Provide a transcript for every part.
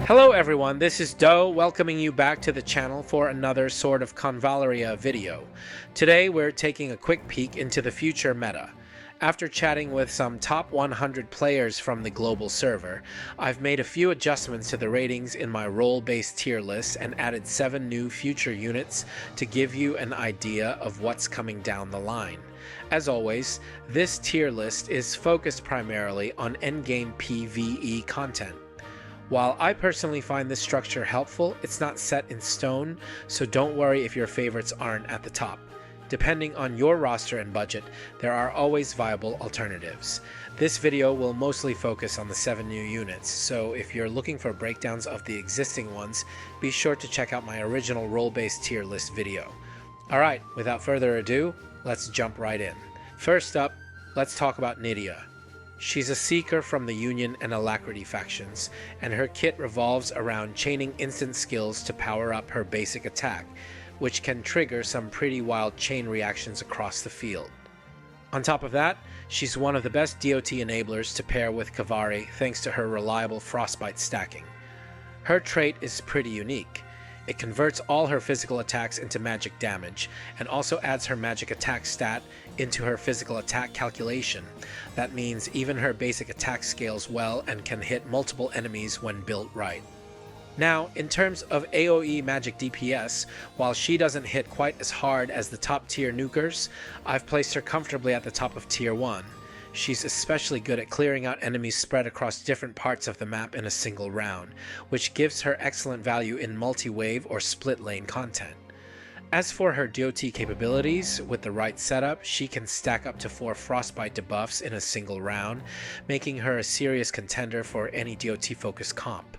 Hello everyone, this is Doe welcoming you back to the channel for another Sword of Convallaria video. Today we're taking a quick peek into the future meta. After chatting with some top 100 players from the global server, I've made a few adjustments to the ratings in my role-based tier list and added 7 new future units to give you an idea of what's coming down the line. As always, this tier list is focused primarily on endgame PvE content. While I personally find this structure helpful, it's not set in stone, so don't worry if your favorites aren't at the top. Depending on your roster and budget, there are always viable alternatives. This video will mostly focus on the 7 new units, so if you're looking for breakdowns of the existing ones, be sure to check out my original role-based tier list video. Alright, without further ado, let's jump right in. First up, let's talk about Nydia. She's a Seeker from the Union and Alacrity factions, and her kit revolves around chaining instant skills to power up her basic attack, which can trigger some pretty wild chain reactions across the field. On top of that, she's one of the best DOT enablers to pair with Kavari thanks to her reliable frostbite stacking. Her trait is pretty unique. It converts all her physical attacks into magic damage, and also adds her magic attack stat into her physical attack calculation. That means even her basic attack scales well and can hit multiple enemies when built right. Now, in terms of AoE magic DPS, while she doesn't hit quite as hard as the top tier nukers, I've placed her comfortably at the top of tier 1. She's especially good at clearing out enemies spread across different parts of the map in a single round, which gives her excellent value in multi-wave or split lane content. As for her DOT capabilities, with the right setup, she can stack up to 4 frostbite debuffs in a single round, making her a serious contender for any DOT-focused comp.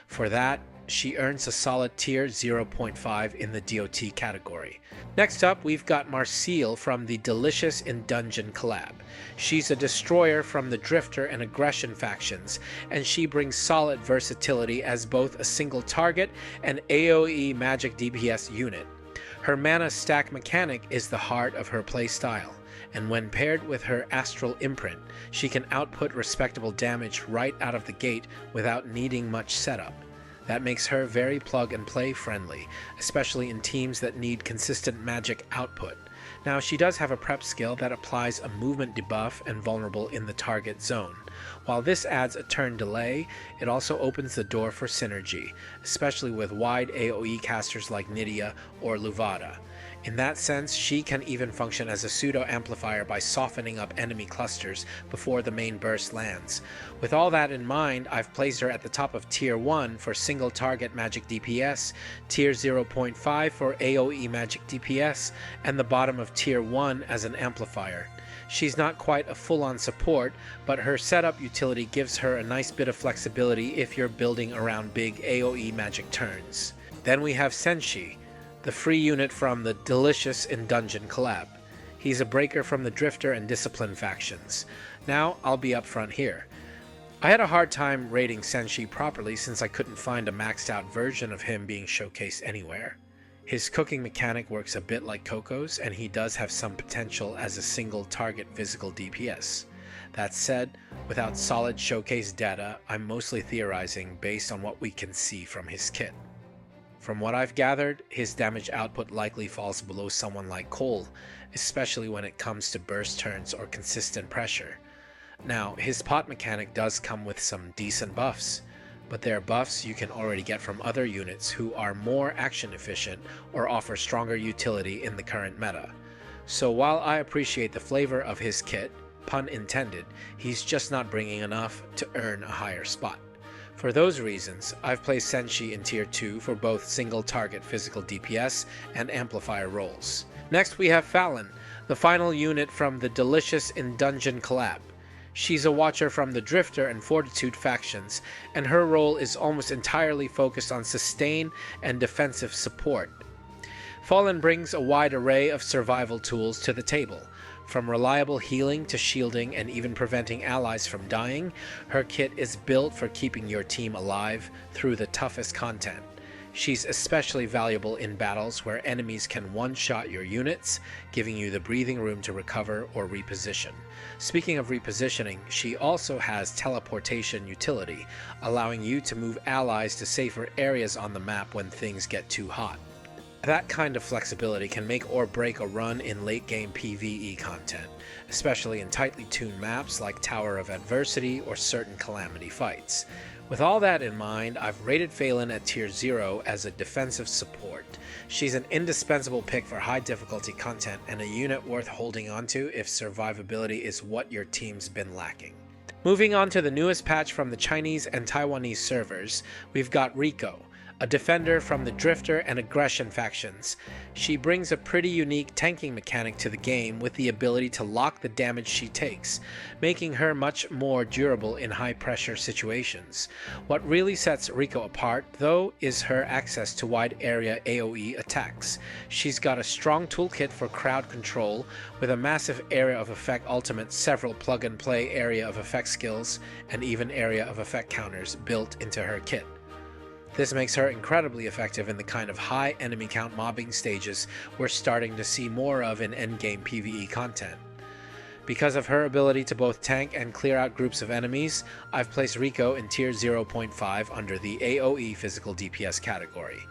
For that, she earns a solid tier 0.5 in the DOT category. Next up, we've got Marcille from the Delicious in Dungeon collab. She's a destroyer from the Drifter and Aggression factions, and she brings solid versatility as both a single target and AoE magic DPS unit. Her mana stack mechanic is the heart of her playstyle, and when paired with her astral imprint, she can output respectable damage right out of the gate without needing much setup. That makes her very plug-and-play friendly, especially in teams that need consistent magic output. Now, she does have a prep skill that applies a movement debuff and vulnerable in the target zone. While this adds a turn delay, it also opens the door for synergy, especially with wide AoE casters like Nydia or Luvada. In that sense, she can even function as a pseudo-amplifier by softening up enemy clusters before the main burst lands. With all that in mind, I've placed her at the top of Tier 1 for single target magic DPS, Tier 0.5 for AoE magic DPS, and the bottom of Tier 1 as an amplifier. She's not quite a full-on support, but her setup utility gives her a nice bit of flexibility if you're building around big AoE magic turns. Then we have Senshi, the free unit from the Delicious in Dungeon collab. He's a breaker from the Drifter and Discipline factions. Now, I'll be upfront here. I had a hard time rating Senshi properly since I couldn't find a maxed out version of him being showcased anywhere. His cooking mechanic works a bit like Coco's, and he does have some potential as a single target physical DPS. That said, without solid showcase data, I'm mostly theorizing based on what we can see from his kit. From what I've gathered, his damage output likely falls below someone like Cole, especially when it comes to burst turns or consistent pressure. Now, his pot mechanic does come with some decent buffs, but they're buffs you can already get from other units who are more action efficient or offer stronger utility in the current meta. So while I appreciate the flavor of his kit, pun intended, he's just not bringing enough to earn a higher spot. For those reasons, I've placed Senshi in Tier 2 for both single-target physical DPS and amplifier roles. Next we have Falin, the final unit from the Delicious in Dungeon collab. She's a watcher from the Drifter and Fortitude factions, and her role is almost entirely focused on sustain and defensive support. Falin brings a wide array of survival tools to the table. From reliable healing to shielding and even preventing allies from dying, her kit is built for keeping your team alive through the toughest content. She's especially valuable in battles where enemies can one-shot your units, giving you the breathing room to recover or reposition. Speaking of repositioning, she also has teleportation utility, allowing you to move allies to safer areas on the map when things get too hot. That kind of flexibility can make or break a run in late-game PvE content, especially in tightly tuned maps like Tower of Adversity or certain Calamity fights. With all that in mind, I've rated Falin at tier 0 as a defensive support. She's an indispensable pick for high difficulty content and a unit worth holding onto if survivability is what your team's been lacking. Moving on to the newest patch from the Chinese and Taiwanese servers, we've got Rico, a defender from the Drifter and Aggression factions. She brings a pretty unique tanking mechanic to the game with the ability to lock the damage she takes, making her much more durable in high-pressure situations. What really sets Rico apart, though, is her access to wide-area AoE attacks. She's got a strong toolkit for crowd control, with a massive area of effect ultimate, several plug-and-play area of effect skills, and even area of effect counters built into her kit. This makes her incredibly effective in the kind of high enemy count mobbing stages we're starting to see more of in endgame PvE content. Because of her ability to both tank and clear out groups of enemies, I've placed Rico in tier 0.5 under the AoE physical DPS category.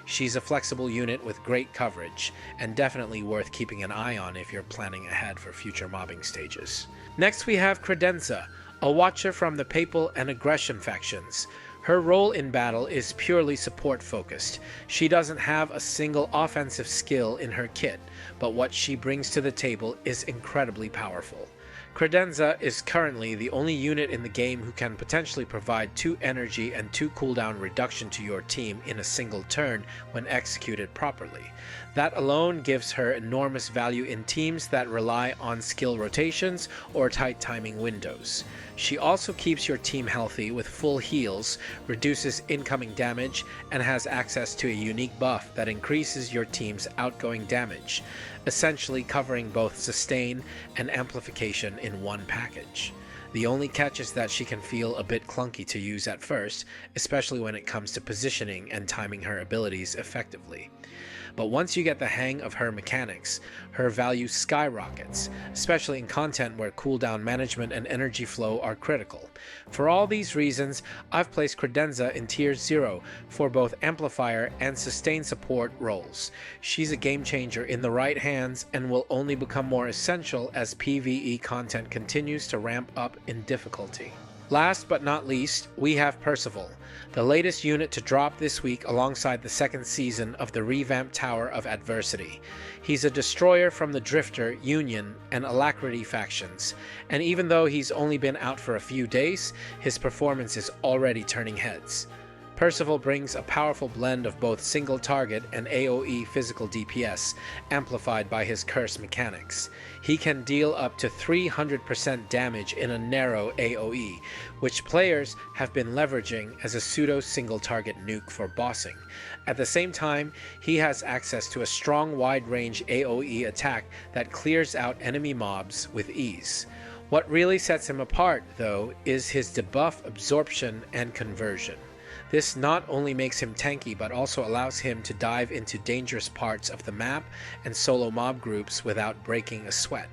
She's a flexible unit with great coverage, and definitely worth keeping an eye on if you're planning ahead for future mobbing stages. Next we have Credenza, a watcher from the Papal and Aggression factions. Her role in battle is purely support-focused. She doesn't have a single offensive skill in her kit, but what she brings to the table is incredibly powerful. Credenza is currently the only unit in the game who can potentially provide 2 energy and 2 cooldown reduction to your team in a single turn when executed properly. That alone gives her enormous value in teams that rely on skill rotations or tight timing windows. She also keeps your team healthy with full heals, reduces incoming damage, and has access to a unique buff that increases your team's outgoing damage, essentially covering both sustain and amplification in one package. The only catch is that she can feel a bit clunky to use at first, especially when it comes to positioning and timing her abilities effectively. But once you get the hang of her mechanics, her value skyrockets, especially in content where cooldown management and energy flow are critical. For all these reasons, I've placed Credenza in tier 0 for both Amplifier and Sustain support roles. She's a game changer in the right hands and will only become more essential as PvE content continues to ramp up in difficulty. Last but not least, we have Percival, the latest unit to drop this week alongside the second season of the revamped Tower of Adversity. He's a destroyer from the Drifter, Union, and Alacrity factions, and even though he's only been out for a few days, his performance is already turning heads. Percival brings a powerful blend of both single target and AoE physical DPS, amplified by his curse mechanics. He can deal up to 300% damage in a narrow AoE, which players have been leveraging as a pseudo single target nuke for bossing. At the same time, he has access to a strong wide range AoE attack that clears out enemy mobs with ease. What really sets him apart, though, is his debuff absorption and conversion. This not only makes him tanky, but also allows him to dive into dangerous parts of the map and solo mob groups without breaking a sweat.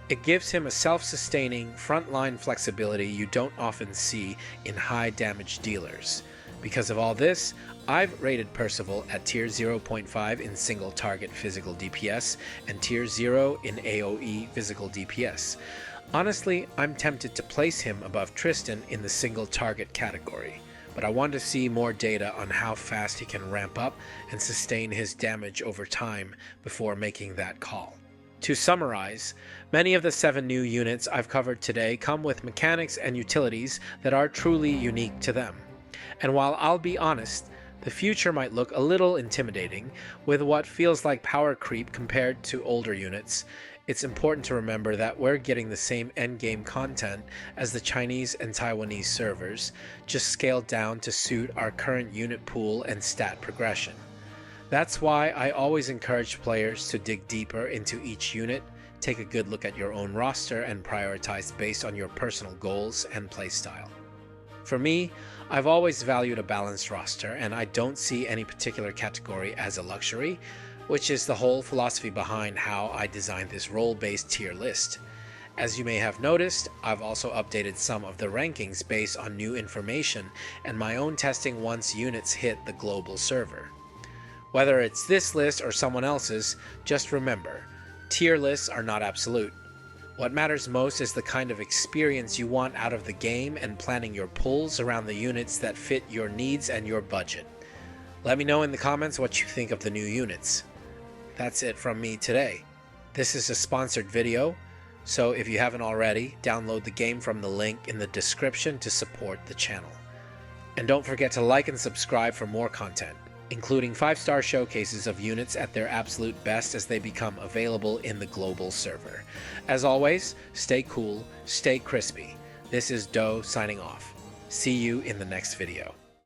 It gives him a self-sustaining, frontline flexibility you don't often see in high damage dealers. Because of all this, I've rated Percival at tier 0.5 in single target physical DPS and tier 0 in AoE physical DPS. Honestly, I'm tempted to place him above Tristan in the single target category, but I want to see more data on how fast he can ramp up and sustain his damage over time before making that call. To summarize, many of the 7 new units I've covered today come with mechanics and utilities that are truly unique to them. And while I'll be honest, the future might look a little intimidating with what feels like power creep compared to older units, it's important to remember that we're getting the same endgame content as the Chinese and Taiwanese servers, just scaled down to suit our current unit pool and stat progression. That's why I always encourage players to dig deeper into each unit, take a good look at your own roster, and prioritize based on your personal goals and playstyle. For me, I've always valued a balanced roster, and I don't see any particular category as a luxury, which is the whole philosophy behind how I designed this role-based tier list. As you may have noticed, I've also updated some of the rankings based on new information and my own testing once units hit the global server. Whether it's this list or someone else's, just remember, tier lists are not absolute. What matters most is the kind of experience you want out of the game and planning your pulls around the units that fit your needs and your budget. Let me know in the comments what you think of the new units. That's it from me today. This is a sponsored video, so if you haven't already, download the game from the link in the description to support the channel. And don't forget to like and subscribe for more content, including 5-star showcases of units at their absolute best as they become available in the global server. As always, stay cool, stay crispy. This is Doe signing off. See you in the next video.